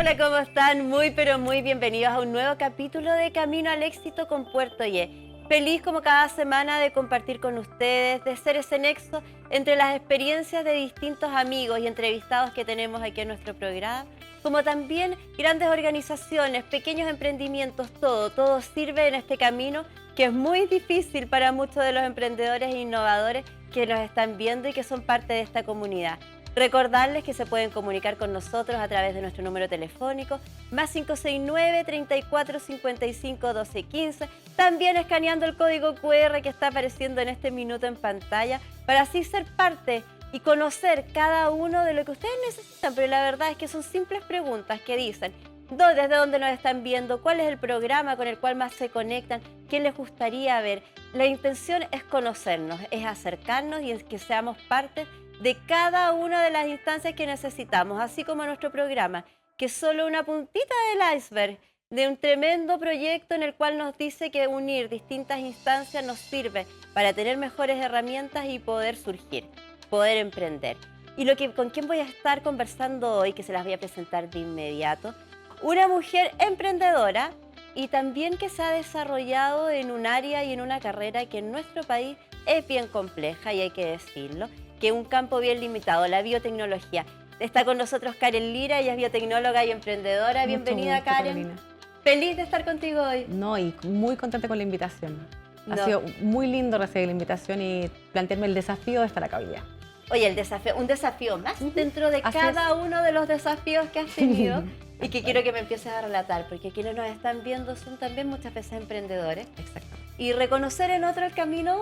Hola, ¿cómo están? Muy, pero muy bienvenidos a un nuevo capítulo de Camino al Éxito con Puerto Ye. Feliz como cada semana de compartir con ustedes, de ser ese nexo entre las experiencias de distintos amigos y entrevistados que tenemos aquí en nuestro programa, como también grandes organizaciones, pequeños emprendimientos, todo sirve en este camino que es muy difícil para muchos de los emprendedores e innovadores que nos están viendo y que son parte de esta comunidad. Recordarles que se pueden comunicar con nosotros a través de nuestro número telefónico más 569 34 55 12 15, también escaneando el código QR que está apareciendo en este minuto en pantalla para así ser parte y conocer cada uno de lo que ustedes necesitan, pero la verdad es que son simples preguntas que dicen desde dónde nos están viendo, cuál es el programa con el cual más se conectan, qué les gustaría ver. La intención es conocernos, es acercarnos y es que seamos parte de cada una de las instancias que necesitamos, así como nuestro programa, que es solo una puntita del iceberg de un tremendo proyecto en el cual nos dice que unir distintas instancias nos sirve para tener mejores herramientas y poder surgir, poder emprender. Y con quién voy a estar conversando hoy, que se las voy a presentar de inmediato, una mujer emprendedora y también que se ha desarrollado en un área y en una carrera que en nuestro país es bien compleja y hay que decirlo, que es un campo bien limitado, la biotecnología. Está con nosotros Karen Lira, ella es biotecnóloga y emprendedora. Bienvenida, gusto, Karen. Carolina. Feliz de estar contigo hoy. No, y muy contenta con la invitación. Ha No. sido muy lindo recibir la invitación y plantearme el desafío de estar acá hoy día. Oye, un desafío más dentro de Así cada uno de los desafíos que has tenido y que quiero que me empieces a relatar, porque quienes nos están viendo son también muchas veces emprendedores. Exacto. Y reconocer en otro el camino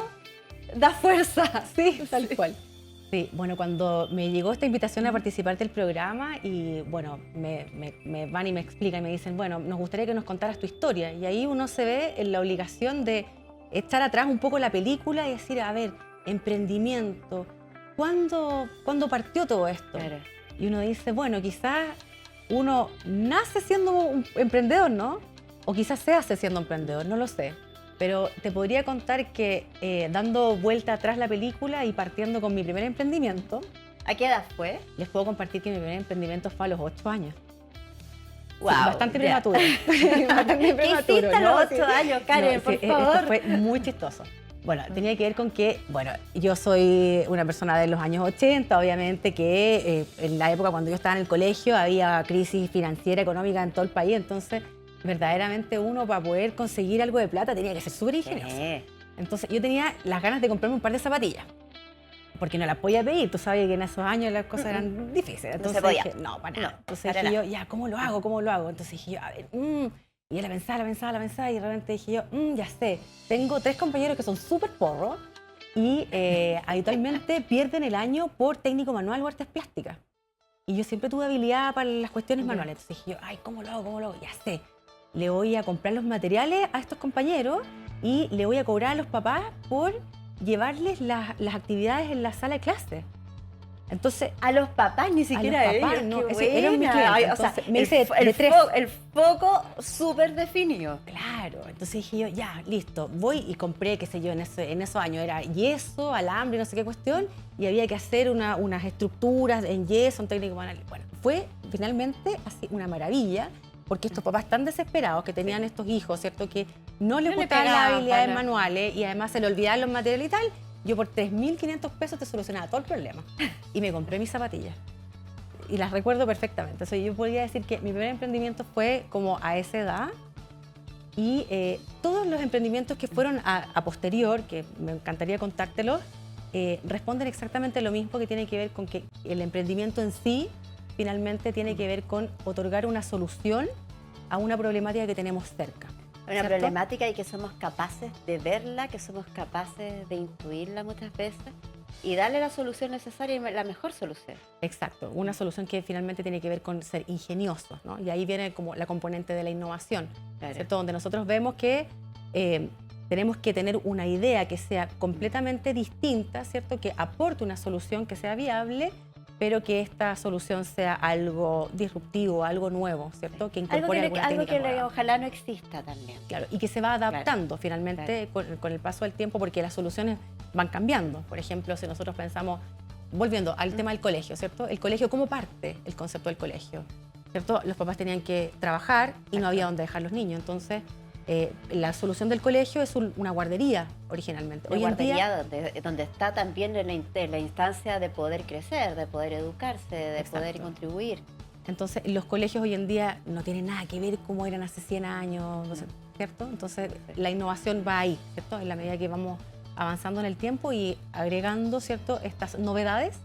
da fuerza. Sí, tal cual. Sí, bueno, cuando me llegó esta invitación a participar del programa y bueno, me van y me explican y me dicen, bueno, nos gustaría que nos contaras tu historia. Y ahí uno se ve en la obligación de echar atrás un poco la película y decir, a ver, emprendimiento, ¿cuándo partió todo esto? Claro. Y uno dice, bueno, quizás uno nace siendo un emprendedor, ¿no? O quizás se hace siendo emprendedor, no lo sé. Pero te podría contar que dando vuelta atrás la película y partiendo con mi primer emprendimiento, ¿A qué edad fue? les puedo compartir que mi primer emprendimiento fue a los 8 años. Wow, Sí, bastante ya. prematuro. Bastante ¿Qué hiciste a los 8 años, Karen, No, por sí, favor? esto fue muy chistoso. Bueno, tenía que ver con que, bueno, yo soy una persona de los años 80, obviamente que en la época cuando yo estaba en el colegio había crisis financiera, económica en todo el país, entonces verdaderamente uno para poder conseguir algo de plata tenía que ser súper ingenioso. Entonces yo tenía las ganas de comprarme un par de zapatillas, porque no las podía pedir, tú sabes que en esos años las cosas eran difíciles. Entonces dije, no, para nada. Entonces dije yo, ya, ¿cómo lo hago? ¿Cómo lo hago? Entonces dije yo, a ver, y yo la pensaba y de repente dije yo, ya sé, tengo 3 compañeros que son súper porros y habitualmente pierden el año por técnico manual o artes plásticas. Y yo siempre tuve habilidad para las cuestiones manuales. Entonces dije yo, ay, ¿cómo lo hago? ¿Cómo lo hago? Ya sé. Le voy a comprar los materiales a estos compañeros y le voy a cobrar a los papás por llevarles las actividades en la sala de clase. Entonces, a los papás, ni siquiera a ellos. No, Qué eran mis buena. clientes. O sea, Entonces, me hice de 3. El foco súper definido. Claro, entonces dije yo, ya, listo, voy y compré, qué sé yo, en esos años era yeso, alambre, no sé qué cuestión, y había que hacer unas estructuras en yeso, un técnico manual. Bueno, fue finalmente así una maravilla, porque estos papás tan desesperados que tenían estos hijos, ¿cierto? Que no les gustaban las habilidades manuales y además se le olvidaban los materiales y tal, yo por 3.500 pesos te solucionaba todo el problema. Y me compré mis zapatillas. Y las recuerdo perfectamente. O sea, yo podría decir que mi primer emprendimiento fue como a esa edad. Y todos los emprendimientos que fueron a posterior, que me encantaría contártelos, responden exactamente lo mismo, que tiene que ver con que el emprendimiento en sí finalmente tiene que ver con otorgar una solución a una problemática que tenemos cerca. Una problemática y que somos capaces de verla, que somos capaces de intuirla muchas veces y darle la solución necesaria y la mejor solución. Exacto, una solución que finalmente tiene que ver con ser ingeniosos, ¿no? Y ahí viene como la componente de la innovación, claro, ¿cierto? Donde nosotros vemos que tenemos que tener una idea que sea completamente distinta, ¿cierto? Que aporte una solución que sea viable, pero que esta solución sea algo disruptivo, algo nuevo, ¿cierto? Que incorpore algo que ojalá no exista también. Claro, y que se va adaptando finalmente con el paso del tiempo, porque las soluciones van cambiando. Por ejemplo, si nosotros pensamos, volviendo al tema del colegio, ¿cierto? El colegio, ¿cómo parte el concepto del colegio? ¿cierto? Los papás tenían que trabajar y no había dónde dejar los niños. Entonces, la solución del colegio es una guardería originalmente. Una guardería donde está también en la instancia de poder crecer, de poder educarse, de poder contribuir. Entonces, los colegios hoy en día no tienen nada que ver como eran hace 100 años, ¿cierto? Entonces, la innovación va ahí, ¿cierto? En la medida que vamos avanzando en el tiempo y agregando, ¿cierto?, estas novedades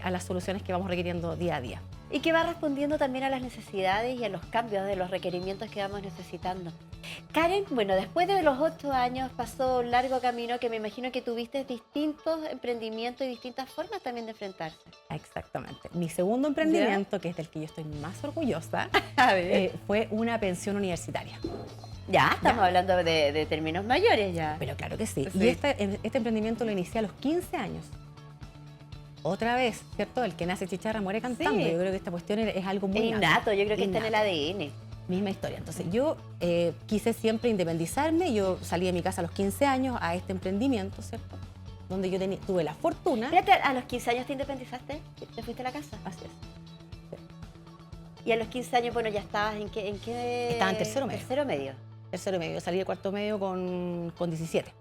a las soluciones que vamos requiriendo día a día. Y que va respondiendo también a las necesidades y a los cambios de los requerimientos que vamos necesitando. Karen, bueno, después de los 8 años pasó un largo camino que me imagino que tuviste distintos emprendimientos y distintas formas también de enfrentarse. Exactamente. Mi segundo emprendimiento, que es del que yo estoy más orgullosa, fue una pensión universitaria. Ya, estamos hablando de términos mayores ya. Pero claro que sí. Y este emprendimiento lo inicié a los 15 años. Otra vez, ¿cierto? El que nace chicharra muere cantando. Yo creo que esta cuestión es algo muy innato. Yo creo que está en el ADN. Misma historia. Entonces yo quise siempre independizarme. Yo salí de mi casa a los 15 años a este emprendimiento, ¿cierto? Donde yo tuve la fortuna. Espérate, ¿a los 15 años te independizaste? ¿Te fuiste a la casa? Así es. Sí. Y a los 15 años, bueno, ya estabas en qué... Estaba en tercero medio. Tercero medio. Tercero medio. Yo salí de cuarto medio con 17.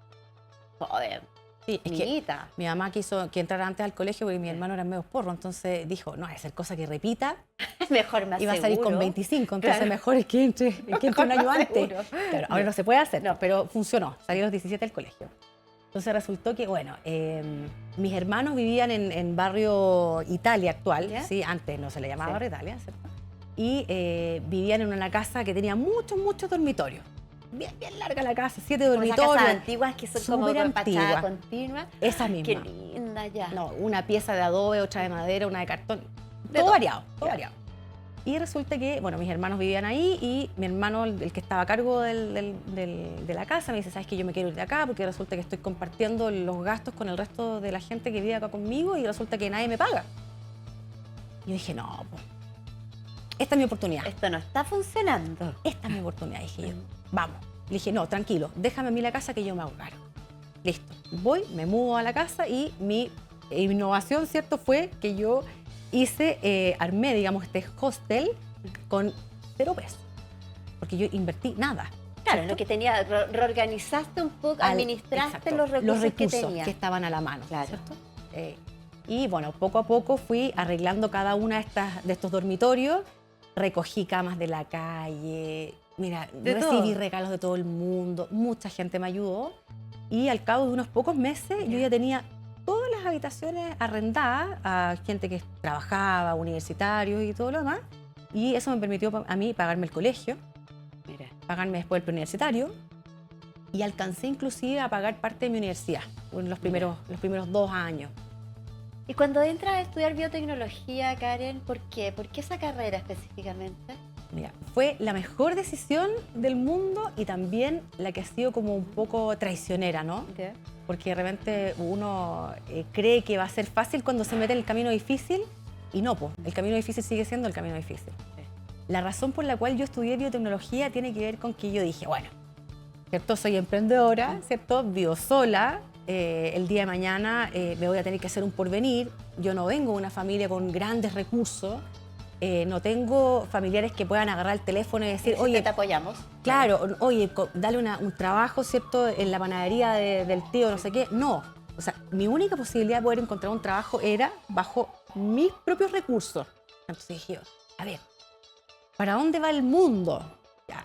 Joder. Sí, es que mi mamá quiso que entrara antes al colegio porque mi hermano era medio porro, entonces dijo, no, hay que hacer cosa que repita. Mejor más iba a salir con 25, entonces mejor es que entre un año antes. Claro, ahora no se puede hacer, pero funcionó, salí a los 17 del colegio. Entonces resultó que, bueno, mis hermanos vivían en barrio Italia actual, ¿sí? Antes no se le llamaba barrio Italia, ¿cierto? Y vivían en una casa que tenía muchos dormitorios. Bien larga la casa, 7 dormitorios. Esas casas antiguas que son como con fachada continua. Esa misma. Qué linda ya. No, una pieza de adobe, otra de madera, una de cartón. Todo variado, todo variado. Y resulta que, bueno, mis hermanos vivían ahí y mi hermano, el que estaba a cargo de la casa, me dice, ¿sabes qué? Yo me quiero ir de acá porque resulta que estoy compartiendo los gastos con el resto de la gente que vive acá conmigo y resulta que nadie me paga. Y yo dije, no, pues, esta es mi oportunidad. Esto no está funcionando. Esta es mi oportunidad, dije yo. Vamos. Le dije, no, tranquilo, déjame a mí la casa que yo me hago cargo. Listo. Voy, me mudo a la casa y mi innovación, ¿cierto?, fue que yo armé, digamos, este hostel con 0 pesos. Porque yo invertí nada. Claro, ¿cierto? Lo que tenía, reorganizaste un poco, administraste los recursos que tenías. Que estaban a la mano, ¿cierto? Y bueno, poco a poco fui arreglando cada una de estos dormitorios, recogí camas de la calle. Mira, recibí regalos de todo el mundo, mucha gente me ayudó y al cabo de unos pocos meses yo ya tenía todas las habitaciones arrendadas a gente que trabajaba, universitarios y todo lo demás, y eso me permitió a mí pagarme el colegio, pagarme después el preuniversitario y alcancé inclusive a pagar parte de mi universidad en los primeros 2 años. Y cuando entras a estudiar biotecnología, Karen, ¿por qué? ¿Por qué esa carrera específicamente? Mira, fue la mejor decisión del mundo y también la que ha sido como un poco traicionera, ¿no? Porque de repente uno cree que va a ser fácil cuando se mete en el camino difícil y no, pues, el camino difícil sigue siendo el camino difícil. La razón por la cual yo estudié biotecnología tiene que ver con que yo dije, bueno, ¿cierto? Soy emprendedora, ¿cierto? Vivo sola, el día de mañana me voy a tener que hacer un porvenir, yo no vengo de una familia con grandes recursos, no tengo familiares que puedan agarrar el teléfono y decir, oye, te apoyamos. Claro, oye, dale un trabajo, ¿cierto?, en la panadería del tío, no sé qué. No, o sea, mi única posibilidad de poder encontrar un trabajo era bajo mis propios recursos. Entonces dije, a ver, ¿para dónde va el mundo?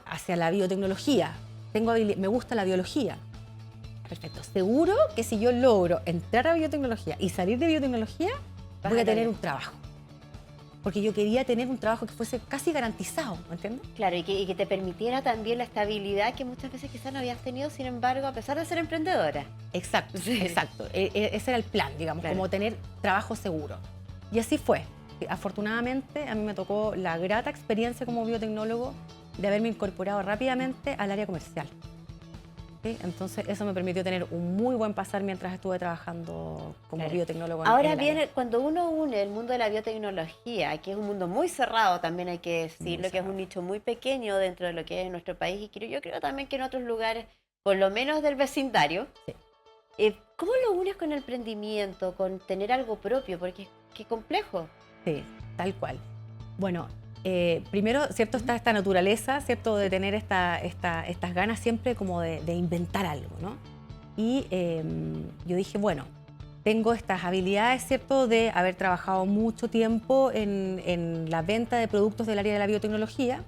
Hacia la biotecnología. Me gusta la biología. Perfecto, seguro que si yo logro entrar a biotecnología y salir de biotecnología, voy a tener un trabajo. Porque yo quería tener un trabajo que fuese casi garantizado, ¿me entiendes? Claro, y que te permitiera también la estabilidad que muchas veces quizás no habías tenido, sin embargo, a pesar de ser emprendedora. Exacto, exacto. Ese era el plan, digamos, como tener trabajo seguro. Y así fue. Afortunadamente, a mí me tocó la grata experiencia como biotecnólogo de haberme incorporado rápidamente al área comercial. ¿Sí? Entonces, eso me permitió tener un muy buen pasar mientras estuve trabajando como biotecnólogo. Ahora bien, cuando uno une el mundo de la biotecnología, que es un mundo muy cerrado, también hay que decirlo, que es un nicho muy pequeño dentro de lo que es nuestro país, y yo creo también que en otros lugares, por lo menos del vecindario, ¿cómo lo unes con el emprendimiento, con tener algo propio? Porque qué complejo. Sí, tal cual. Bueno, primero, ¿cierto? Está esta naturaleza, ¿cierto? De tener estas ganas siempre como de inventar algo, ¿no? Y yo dije, bueno, tengo estas habilidades, ¿cierto? De haber trabajado mucho tiempo en la venta de productos del área de la biotecnología.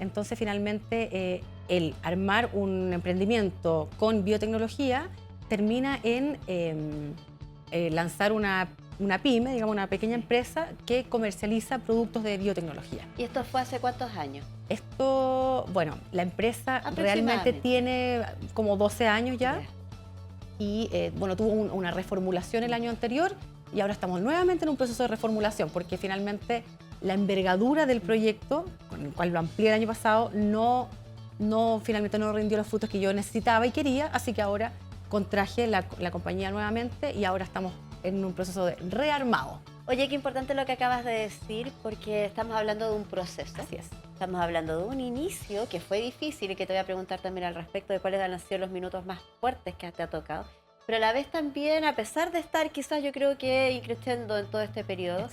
Entonces, finalmente, el armar un emprendimiento con biotecnología termina en lanzar una pyme, digamos, una pequeña empresa que comercializa productos de biotecnología. ¿Y esto fue hace cuántos años? Esto, bueno, la empresa realmente tiene como 12 años ya. Y bueno, tuvo una reformulación el año anterior y ahora estamos nuevamente en un proceso de reformulación porque finalmente la envergadura del proyecto, con el cual lo amplié el año pasado, finalmente no rindió los frutos que yo necesitaba y quería, así que ahora contraje la compañía nuevamente y ahora estamos en un proceso de rearmado. Oye, qué importante lo que acabas de decir, porque estamos hablando de un proceso. Así es. Estamos hablando de un inicio que fue difícil y que te voy a preguntar también al respecto de cuáles han sido los minutos más fuertes que te ha tocado. Pero a la vez también, a pesar de estar quizás yo creo que increciendo en todo este periodo,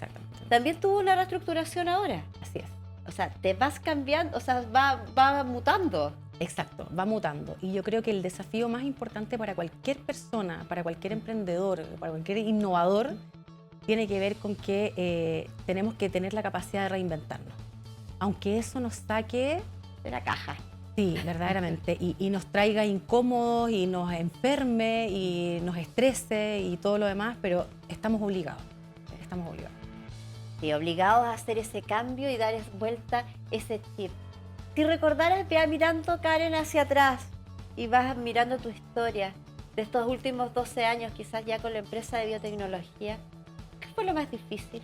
también tuvo una reestructuración ahora. Así es. O sea, te vas cambiando, o sea, va mutando. Exacto, va mutando. Y yo creo que el desafío más importante para cualquier persona, para cualquier emprendedor, para cualquier innovador, tiene que ver con que tenemos que tener la capacidad de reinventarnos. Aunque eso nos saque de la caja. Sí, verdaderamente. Y nos traiga incómodos y nos enferme y nos estrese y todo lo demás, pero estamos obligados. Estamos obligados. Sí, obligados a hacer ese cambio y dar vuelta ese chip. Si recordaras, vea mirando, Karen, hacia atrás y vas mirando tu historia de estos últimos 12 años, quizás ya con la empresa de biotecnología, ¿qué fue lo más difícil?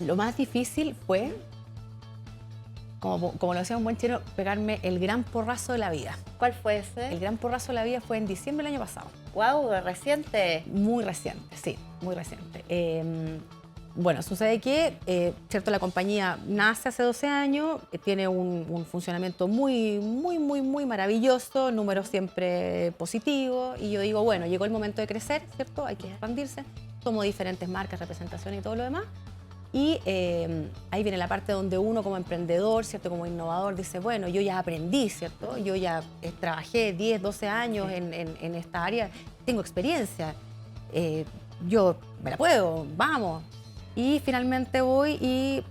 Lo más difícil fue, como lo decía un buen chino, pegarme el gran porrazo de la vida. ¿Cuál fue ese? El gran porrazo de la vida fue en diciembre del año pasado. ¡Wow! ¿Reciente? Muy reciente, sí, muy reciente. Bueno, sucede que, cierto, la compañía nace hace 12 años, tiene un funcionamiento muy maravilloso, números siempre positivos, y yo digo, bueno, llegó el momento de crecer, ¿cierto? Hay que expandirse, tomo diferentes marcas, representación y todo lo demás, y ahí viene la parte donde uno como emprendedor, ¿cierto? Como innovador, dice, bueno, yo ya aprendí, ¿cierto? Yo ya trabajé 10, 12 años en esta área, tengo experiencia, yo me la puedo, vamos. Y finalmente voy y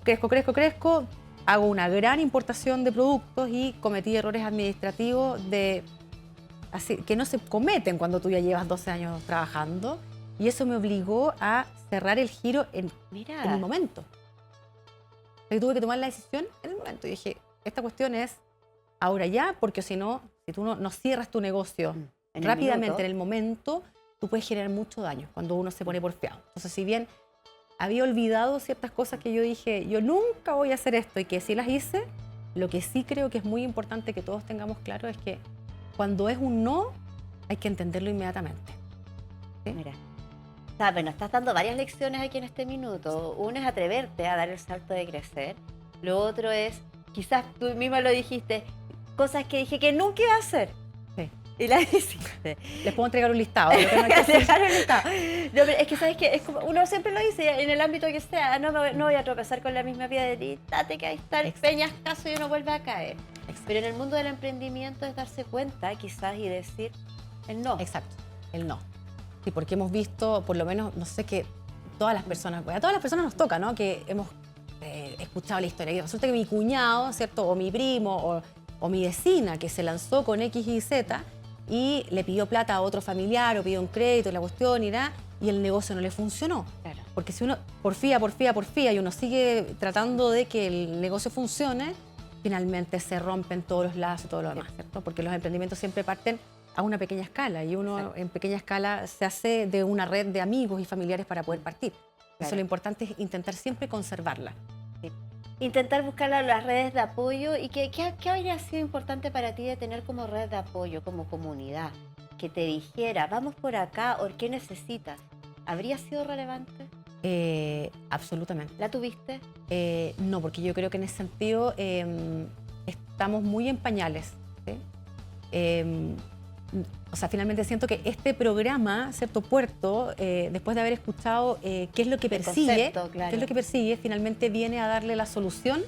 crezco, hago una gran importación de productos y cometí errores administrativos que no se cometen cuando tú ya llevas 12 años trabajando. Y eso me obligó a cerrar el giro en el momento. Y tuve que tomar la decisión en el momento. Y dije, esta cuestión es ahora ya, porque si no, si tú no cierras tu negocio rápidamente en el momento, tú puedes generar mucho daño cuando uno se pone porfiado. Entonces, si bien había olvidado ciertas cosas que yo dije, yo nunca voy a hacer esto y que sí las hice, lo que sí creo que es muy importante que todos tengamos claro es que cuando es un no, hay que entenderlo inmediatamente. ¿Sí? Mira, bueno, estás dando varias lecciones aquí en este minuto. Una es atreverte a dar el salto de crecer. Lo otro es, quizás tú misma lo dijiste, cosas que dije que nunca iba a hacer. Y la hiciste. Les puedo entregar un listado. Lo que no hay que hacer. Un listado. No, pero es que sabes que es como, uno siempre lo dice en el ámbito que sea, no voy a tropezar con la misma piedrita, te caes tal, peñas caso y uno vuelve a caer. Exacto. Pero en el mundo del emprendimiento es darse cuenta quizás y decir el no. Exacto, el no. Sí, porque hemos visto, por lo menos, no sé, que a todas las personas nos toca, ¿no? Que hemos escuchado la historia. Y resulta que mi cuñado, ¿cierto? O mi primo, o mi vecina que se lanzó con X y Z, y le pidió plata a otro familiar o pidió un crédito y la cuestión y el negocio no le funcionó. Claro. Porque si uno porfía y uno sigue tratando de que el negocio funcione, finalmente se rompen todos los lazos y todo lo demás, ¿cierto? Porque los emprendimientos siempre parten a una pequeña escala y uno en pequeña escala se hace de una red de amigos y familiares para poder partir. Eso lo importante es intentar siempre conservarla. Intentar buscar las redes de apoyo y ¿qué habría sido importante para ti de tener como red de apoyo, como comunidad? Que te dijera, vamos por acá, o ¿qué necesitas? ¿Habría sido relevante? Absolutamente. ¿La tuviste? No, porque yo creo que en ese sentido estamos muy en pañales. ¿Sí? o sea, finalmente siento que este programa, ¿cierto? Puerto, después de haber escuchado qué es lo que persigue, concepto, claro. qué es lo que persigue, finalmente viene a darle la solución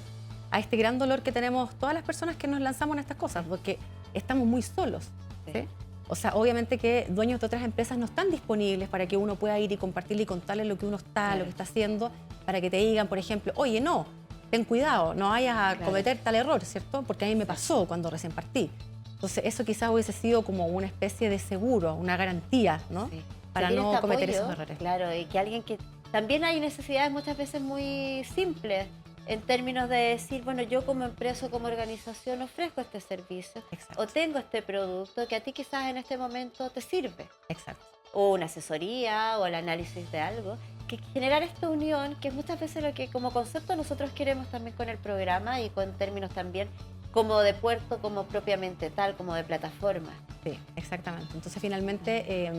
a este gran dolor que tenemos todas las personas que nos lanzamos en estas cosas, porque estamos muy solos, ¿sí? O sea, obviamente que dueños de otras empresas no están disponibles para que uno pueda ir y compartirle y contarle lo que uno está, Claro. lo que está haciendo, para que te digan, por ejemplo, oye, no, ten cuidado, no vayas a Claro. cometer tal error, ¿cierto? Porque a mí me pasó cuando recién partí. Entonces, eso quizás hubiese sido como una especie de seguro, una garantía, ¿no? Sí. Para Sentir no este cometer apoyo, esos errores. Claro, y que alguien que... También hay necesidades muchas veces muy simples en términos de decir, bueno, yo como empresa o como organización ofrezco este servicio Exacto. o tengo este producto que a ti quizás en este momento te sirve. Exacto. O una asesoría o el análisis de algo, que generar esta unión, que es muchas veces lo que como concepto nosotros queremos también con el programa y con términos también como de puerto, como propiamente tal, como de plataforma. Sí, exactamente. Entonces, finalmente,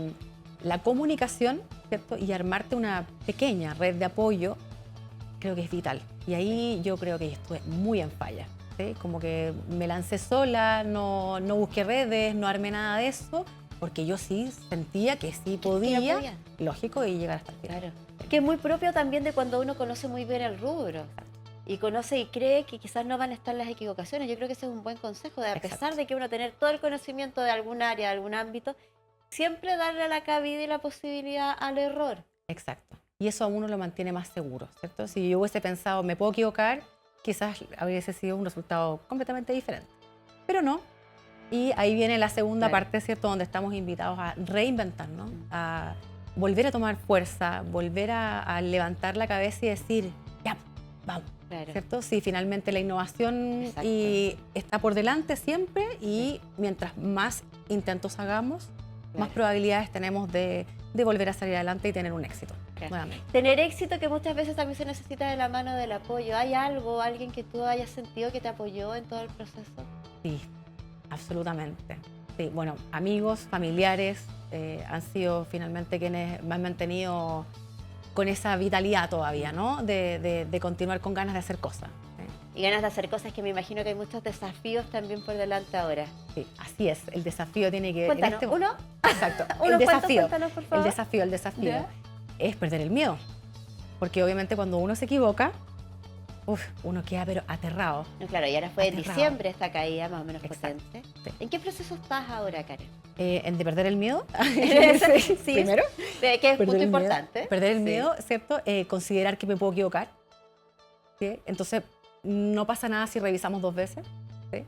la comunicación, ¿cierto? Y armarte una pequeña red de apoyo, creo que es vital. Y ahí yo creo que estuve muy en falla, ¿sí? Como que me lancé sola, no busqué redes, no armé nada de eso, porque yo sí sentía que sí podía, podía. lógico, y llegar hasta el final. Claro. Que es muy propio también de cuando uno conoce muy bien el rubro. Y conoce y cree que quizás no van a estar las equivocaciones. Yo creo que ese es un buen consejo, de a pesar Exacto. de que uno tener todo el conocimiento de algún área, de algún ámbito, siempre darle la cabida y la posibilidad al error. Exacto. Y eso a uno lo mantiene más seguro, ¿cierto? Si yo hubiese pensado, me puedo equivocar, quizás hubiese sido un resultado completamente diferente. Pero no. Y ahí viene la segunda Claro. parte, ¿cierto? Donde estamos invitados a reinventarnos, a volver a tomar fuerza, volver a levantar la cabeza y decir, ya, vamos. Claro. ¿Cierto? Sí, finalmente la innovación Exacto. está por delante siempre y mientras más intentos hagamos, más Claro. probabilidades tenemos de volver a salir adelante y tener un éxito. Claro. Nuevamente. Tener éxito, que muchas veces también se necesita de la mano del apoyo. ¿Hay algo, alguien que tú hayas sentido que te apoyó en todo el proceso? Sí, absolutamente. Sí, bueno, amigos, familiares han sido finalmente quienes me han mantenido con esa vitalidad todavía, ¿no? De continuar con ganas de hacer cosas. Y ganas de hacer cosas, que me imagino que hay muchos desafíos también por delante ahora. Sí, así es. El desafío tiene que... Cuéntanos, uno. Exacto. Unos El cuantos, desafío. cuéntanos, por favor. El desafío ¿Ya? es perder el miedo. Porque obviamente cuando uno se equivoca, uno queda pero aterrado. No, claro, y ahora fue en Aterrado. diciembre esta caída más o menos Exacto, potente. sí. ¿En qué proceso estás ahora, Karen? ¿En de perder el miedo? Sí, Primero. que es Perder punto el miedo, importante. perder el Sí. miedo, ¿cierto? Considerar que me puedo equivocar. ¿Sí? Entonces, no pasa nada si revisamos 2 veces. ¿Sí?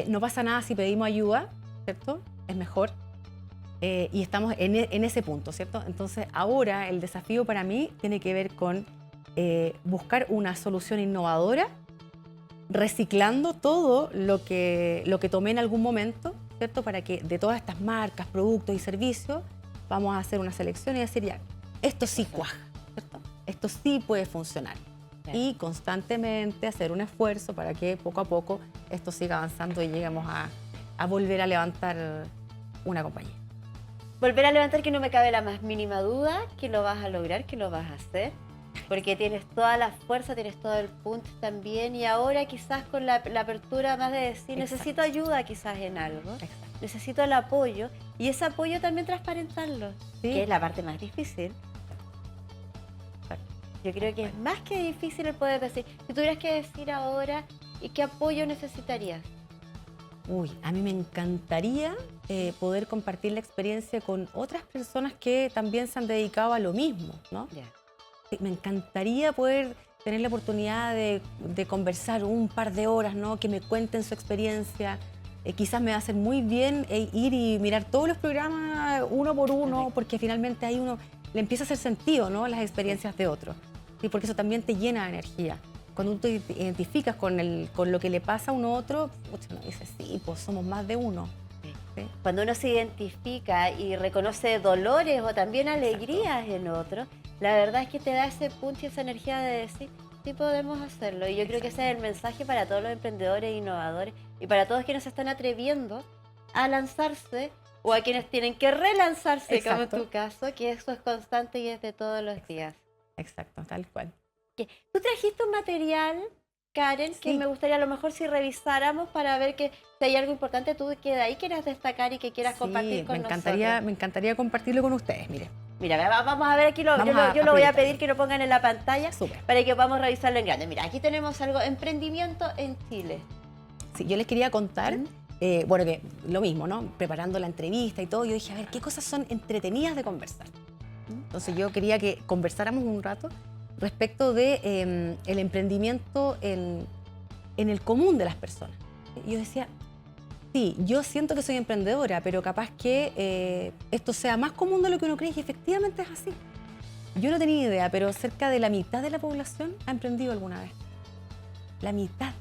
No pasa nada si pedimos ayuda, ¿cierto? Es mejor. Y estamos en ese punto, ¿cierto? Entonces, ahora el desafío para mí tiene que ver con buscar una solución innovadora, reciclando todo lo que tomé en algún momento, ¿cierto? Para que de todas estas marcas, productos y servicios, vamos a hacer una selección y decir, ya, esto sí cuaja, ¿cierto? Esto sí puede funcionar. Claro. Y constantemente hacer un esfuerzo para que poco a poco esto siga avanzando y lleguemos a volver a levantar una compañía. Volver a levantar, que no me cabe la más mínima duda que lo vas a lograr, que lo vas a hacer, porque tienes toda la fuerza, tienes todo el punch también, y ahora quizás con la apertura más de decir, Exacto. necesito ayuda quizás en algo, Exacto. necesito el apoyo, y ese apoyo también transparentarlo, Sí. que es la parte más difícil. Exacto. Yo creo que es más que difícil el poder decir, si tuvieras que decir ahora, ¿y qué apoyo necesitarías? Uy, a mí me encantaría poder compartir la experiencia con otras personas que también se han dedicado a lo mismo, ¿no? Ya. Sí, me encantaría poder tener la oportunidad de conversar un par de horas, ¿no? Que me cuenten su experiencia. Quizás me va a hacer muy bien ir y mirar todos los programas uno por uno, Correcto. porque finalmente ahí uno le empieza a hacer sentido, ¿no? Las experiencias de otros. ¿Sí? Porque eso también te llena de energía. Cuando tú te identificas con lo que le pasa a uno otro, uno dice, sí, pues somos más de uno. Sí. ¿Sí? Cuando uno se identifica y reconoce dolores o también alegrías en otros, la verdad es que te da ese punch y esa energía de decir, sí podemos hacerlo. Y yo creo que ese es el mensaje para todos los emprendedores e innovadores y para todos quienes se están atreviendo a lanzarse o a quienes tienen que relanzarse, como en Exacto. tu caso, que eso es constante y es de todos los días. Exacto, tal cual. ¿Tú trajiste un material Karen, que Sí. me gustaría a lo mejor si revisáramos para ver que si hay algo importante tú que de ahí quieras destacar y que quieras compartir con nosotros. Me encantaría compartirlo con ustedes, mire. Mira, vamos a ver aquí, Vamos yo lo voy a proyectarlo. pedir que lo pongan en la pantalla Súper. para que podamos revisarlo en grande. Mira, aquí tenemos algo, emprendimiento en Chile. Sí, yo les quería contar, ¿Mm? bueno, que lo mismo, ¿no? Preparando la entrevista y todo, yo dije, a ver, ¿qué cosas son entretenidas de conversar? Entonces yo quería que conversáramos un rato respecto de el emprendimiento en el común de las personas. Y yo decía, sí, yo siento que soy emprendedora, pero capaz que esto sea más común de lo que uno cree y efectivamente es así. Yo no tenía idea, pero cerca de la mitad de la población ha emprendido alguna vez. La mitad.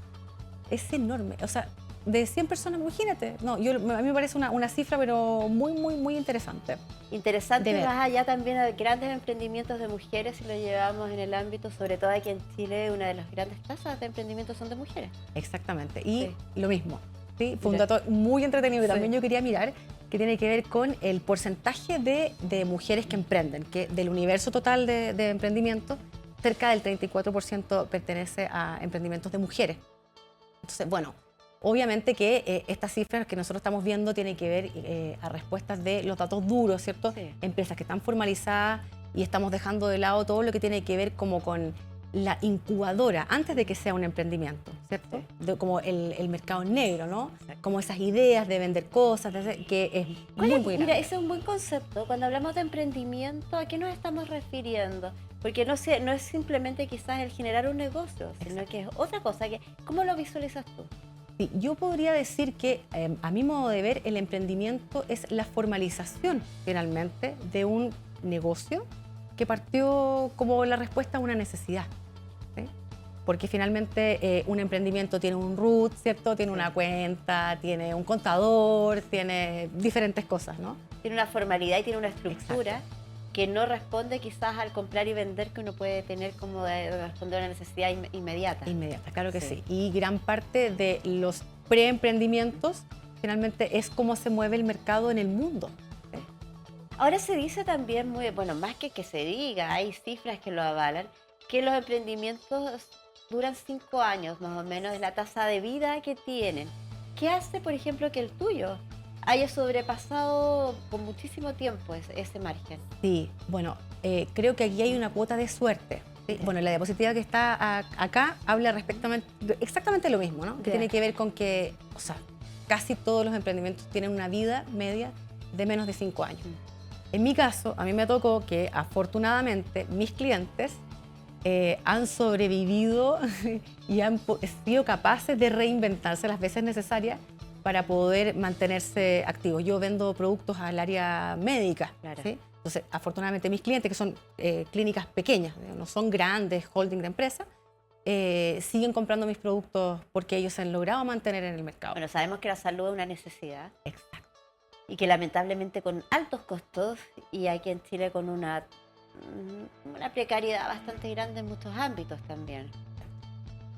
Es enorme. O sea, de 100 personas, imagínate. No, a mí me parece una cifra, pero muy, muy, muy interesante. Interesante, De ver. más allá también de grandes emprendimientos de mujeres, si lo llevamos en el ámbito, sobre todo aquí en Chile, una de las grandes tasas de emprendimiento son de mujeres. Exactamente. Y Sí. lo mismo. ¿Sí? Fue un Mira. dato muy entretenido y Sí. también yo quería mirar que tiene que ver con el porcentaje de mujeres que emprenden, que del universo total de emprendimiento, cerca del 34% pertenece a emprendimientos de mujeres. Entonces, bueno, obviamente que estas cifras que nosotros estamos viendo tienen que ver a respuestas de los datos duros, ¿cierto? Sí. Empresas que están formalizadas y estamos dejando de lado todo lo que tiene que ver como con la incubadora antes de que sea un emprendimiento, ¿cierto? Como el mercado negro, ¿no? Exacto. Como esas ideas de vender cosas, que es ¿Cuál muy, es? muy Mira, grande. ese es un buen concepto. Cuando hablamos de emprendimiento, ¿a qué nos estamos refiriendo? Porque no es simplemente quizás el generar un negocio, sino Exacto. que es otra cosa. ¿Cómo lo visualizas tú? Sí, yo podría decir que, a mi modo de ver, el emprendimiento es la formalización, finalmente, de un negocio que partió como la respuesta a una necesidad. ¿Sí? Porque finalmente un emprendimiento tiene un root, ¿cierto? Tiene Sí. una cuenta, tiene un contador, tiene diferentes cosas, ¿no? Tiene una formalidad y tiene una estructura que no responde quizás al comprar y vender que uno puede tener como de responder a una necesidad inmediata. Inmediata, claro que Sí. sí. Y gran parte de los preemprendimientos finalmente es cómo se mueve el mercado en el mundo. ¿Sí? Ahora se dice también, bueno, más que se diga, hay cifras que lo avalan, que los emprendimientos duran 5 años más o menos, es la tasa de vida que tienen. ¿Qué hace, por ejemplo, que el tuyo haya sobrepasado por muchísimo tiempo ese margen? Sí, bueno, creo que aquí hay una cuota de suerte. ¿Sí? Bueno, la diapositiva que está acá habla exactamente lo mismo, ¿no? Que Ya. tiene que ver con que, o sea, casi todos los emprendimientos tienen una vida media de menos de 5 años. En mi caso, a mí me tocó que afortunadamente mis clientes han sobrevivido y han sido capaces de reinventarse las veces necesarias para poder mantenerse activos. Yo vendo productos al área médica, Claro. ¿sí? Entonces, afortunadamente mis clientes, que son clínicas pequeñas, no son grandes holding de empresas, siguen comprando mis productos porque ellos se han logrado mantener en el mercado. Bueno, sabemos que la salud es una necesidad Exacto. y que lamentablemente con altos costos y aquí en Chile con una precariedad bastante grande en muchos ámbitos también.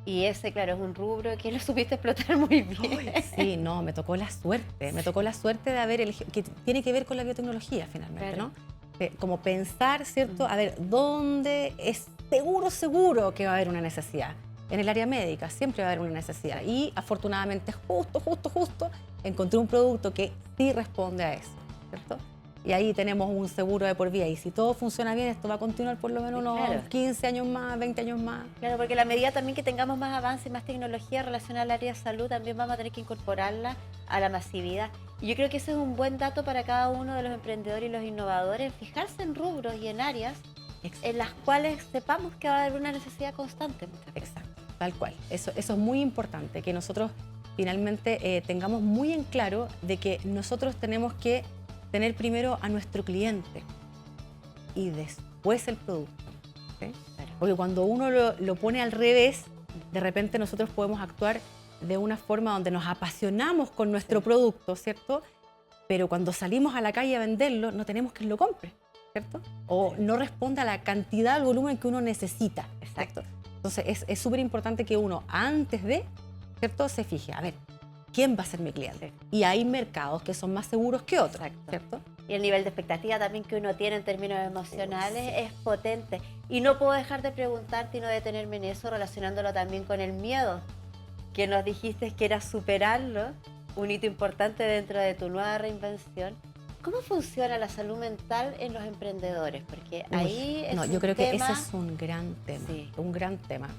Y ese, claro, es un rubro que lo supiste explotar muy bien. Sí, no, me tocó la suerte. Me tocó la suerte de haber elegido, que tiene que ver con la biotecnología finalmente, Claro. ¿no? Como pensar, ¿cierto? A ver, ¿dónde es seguro que va a haber una necesidad? En el área médica siempre va a haber una necesidad. Y afortunadamente, justo, encontré un producto que sí responde a eso, ¿cierto? Y ahí tenemos un seguro de por vida. Y si todo funciona bien, esto va a continuar por lo menos unos Claro. 15 años más, 20 años más. Claro, porque a la medida también que tengamos más avance y más tecnología relacionada al área de salud, también vamos a tener que incorporarla a la masividad. Y yo creo que ese es un buen dato para cada uno de los emprendedores y los innovadores, fijarse en rubros y en áreas en las cuales sepamos que va a haber una necesidad constante muchas veces. Exacto, tal cual. Eso es muy importante, que nosotros finalmente tengamos muy en claro de que nosotros tenemos que tener primero a nuestro cliente y después el producto. ¿Sí? Claro. Porque cuando uno lo pone al revés, de repente nosotros podemos actuar de una forma donde nos apasionamos con nuestro producto, ¿cierto? Pero cuando salimos a la calle a venderlo, no tenemos quien lo compre, ¿cierto? O no responde a la cantidad, al volumen que uno necesita. Exacto. Entonces es súper importante que uno, antes de, ¿cierto?, se fije, a ver, ¿quién va a ser mi cliente? Y hay mercados que son más seguros que otros, Exacto. ¿cierto? y el nivel de expectativa también que uno tiene en términos emocionales es potente. Y no puedo dejar de preguntarte y no detenerme en eso, relacionándolo también con el miedo, que nos dijiste que era superarlo, un hito importante dentro de tu nueva reinvención. ¿Cómo funciona la salud mental en los emprendedores? Porque ahí es yo creo que tema... ese es un gran tema, Sí. un gran tema.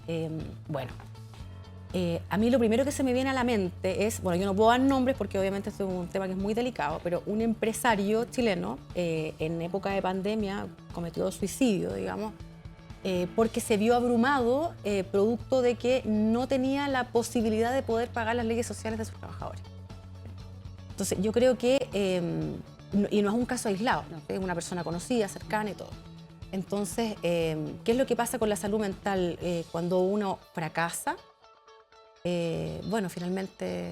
A mí lo primero que se me viene a la mente es, bueno, yo no puedo dar nombres porque obviamente esto es un tema que es muy delicado, pero un empresario chileno en época de pandemia cometió suicidio, digamos, porque se vio abrumado producto de que no tenía la posibilidad de poder pagar las leyes sociales de sus trabajadores. Entonces yo creo que, y no es un caso aislado, ¿no? Es una persona conocida, cercana y todo. Entonces, ¿qué es lo que pasa con la salud mental cuando uno fracasa? Finalmente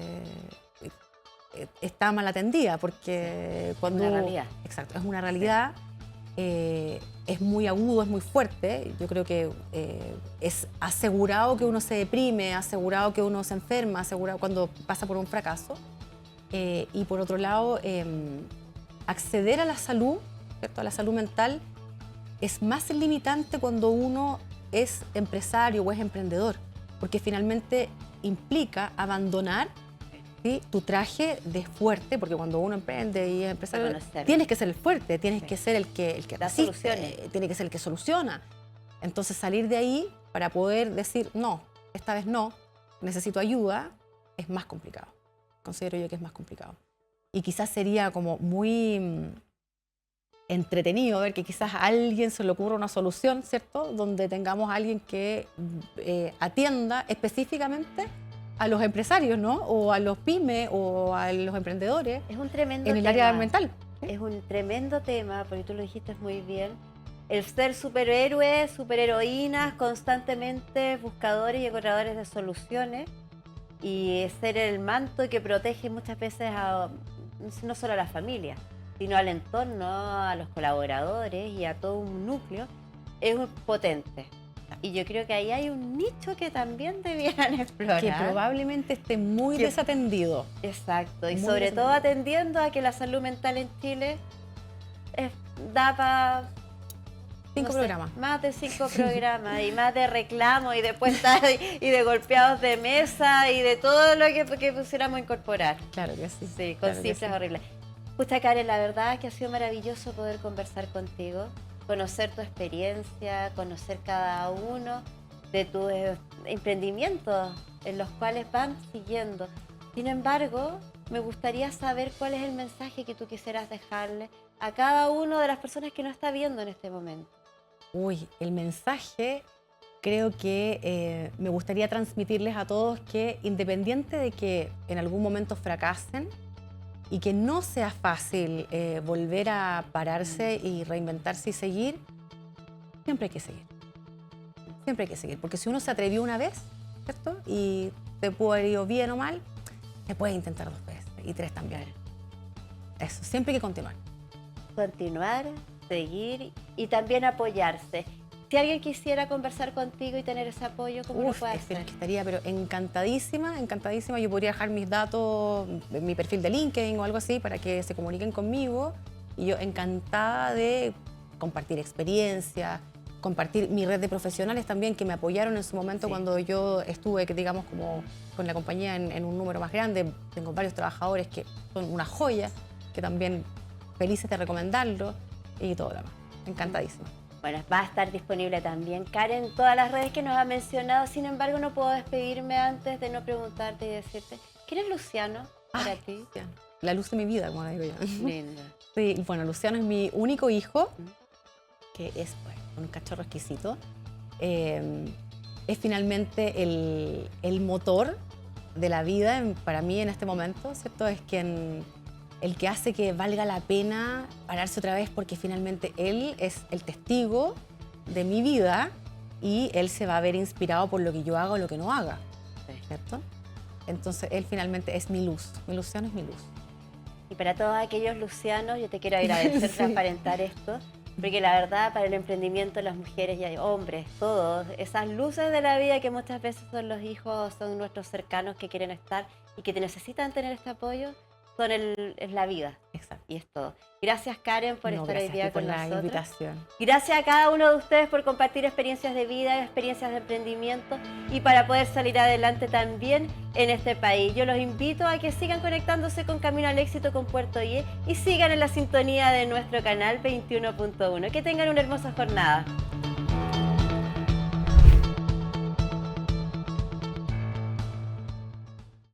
está mal atendida porque cuando... Una realidad. Exacto, es una realidad, es muy agudo, es muy fuerte. Yo creo que es asegurado que uno se deprime, asegurado que uno se enferma, asegurado cuando pasa por un fracaso. Y por otro lado, acceder a la salud, ¿cierto? A la salud mental, es más limitante cuando uno es empresario o es emprendedor, porque finalmente implica abandonar, ¿sí?, tu traje de fuerte, porque cuando uno emprende y es empresario, tienes que ser el fuerte, tienes que ser el que da soluciones, tiene que ser el que soluciona. Entonces salir de ahí para poder decir, no, esta vez no, necesito ayuda, es más complicado. Considero yo que es más complicado. Y quizás sería como muy entretenido ver que quizás a alguien se le ocurra una solución, ¿cierto? Donde tengamos a alguien que atienda específicamente a los empresarios, ¿no? O a los pymes o a los emprendedores. Es un tremendo en el tema. área mental. Es un tremendo tema, porque tú lo dijiste muy bien. El ser superhéroes, superheroínas, constantemente buscadores y encontradores de soluciones, y ser el manto que protege muchas veces no solo a la familia, sino al entorno, a los colaboradores y a todo un núcleo, es potente. Y yo creo que ahí hay un nicho que también debieran explorar. Que probablemente esté muy desatendido. Exacto, y sobre todo atendiendo a que la salud mental en Chile da para... 5 programas. Más de 5 programas y más de reclamos y de puestas y de golpeados de mesa y de todo lo que pusiéramos a incorporar. Claro que sí. Sí, con cifras horribles. Pucha, Karen, la verdad es que ha sido maravilloso poder conversar contigo, conocer tu experiencia, conocer cada uno de tus emprendimientos en los cuales van siguiendo. Sin embargo, me gustaría saber cuál es el mensaje que tú quisieras dejarle a cada una de las personas que nos está viendo en este momento. El mensaje creo que me gustaría transmitirles a todos que independiente de que en algún momento fracasen y que no sea fácil volver a pararse y reinventarse y seguir, siempre hay que seguir. Siempre hay que seguir, porque si uno se atrevió una vez, ¿cierto? Y te pudo haber ido bien o mal, se puede intentar 2 veces y 3 también. Eso, siempre hay que continuar. Continuar, seguir y también apoyarse. Si alguien quisiera conversar contigo y tener ese apoyo, ¿cómo lo puede hacer? Estaría pero encantadísima, encantadísima. Yo podría dejar mis datos, mi perfil de LinkedIn o algo así para que se comuniquen conmigo. Y yo encantada de compartir experiencias, compartir mi red de profesionales también que me apoyaron en su momento cuando yo estuve, digamos, como con la compañía en un número más grande. Tengo varios trabajadores que son una joya, que también felices de recomendarlo y todo lo demás. Encantadísima. Bueno, va a estar disponible también Karen en todas las redes que nos ha mencionado. Sin embargo, no puedo despedirme antes de no preguntarte y decirte, ¿quién es Luciano para ti? Luciano. La luz de mi vida, como digo yo. Linda. Sí, bueno, Luciano es mi único hijo, que es un cachorro exquisito. Es finalmente el motor de la vida para mí en este momento, ¿cierto? Es el que hace que valga la pena pararse otra vez porque finalmente él es el testigo de mi vida y él se va a ver inspirado por lo que yo haga o lo que no haga, ¿cierto? Entonces él finalmente es mi luz, mi Luciano es mi luz. Y para todos aquellos Lucianos, yo te quiero agradecer transparentar esto, porque la verdad para el emprendimiento las mujeres y hombres, todos, esas luces de la vida que muchas veces son los hijos, son nuestros cercanos que quieren estar y que te necesitan tener este apoyo, es la vida. Exacto. Y es todo. Gracias, Karen, por estar hoy día por con la nosotros. invitación. Gracias a cada uno de ustedes por compartir experiencias de vida, experiencias de emprendimiento y para poder salir adelante también en este país. Yo los invito a que sigan conectándose con Camino al Éxito con Puerto Ye y sigan en la sintonía de nuestro canal 21.1. Que tengan una hermosa jornada.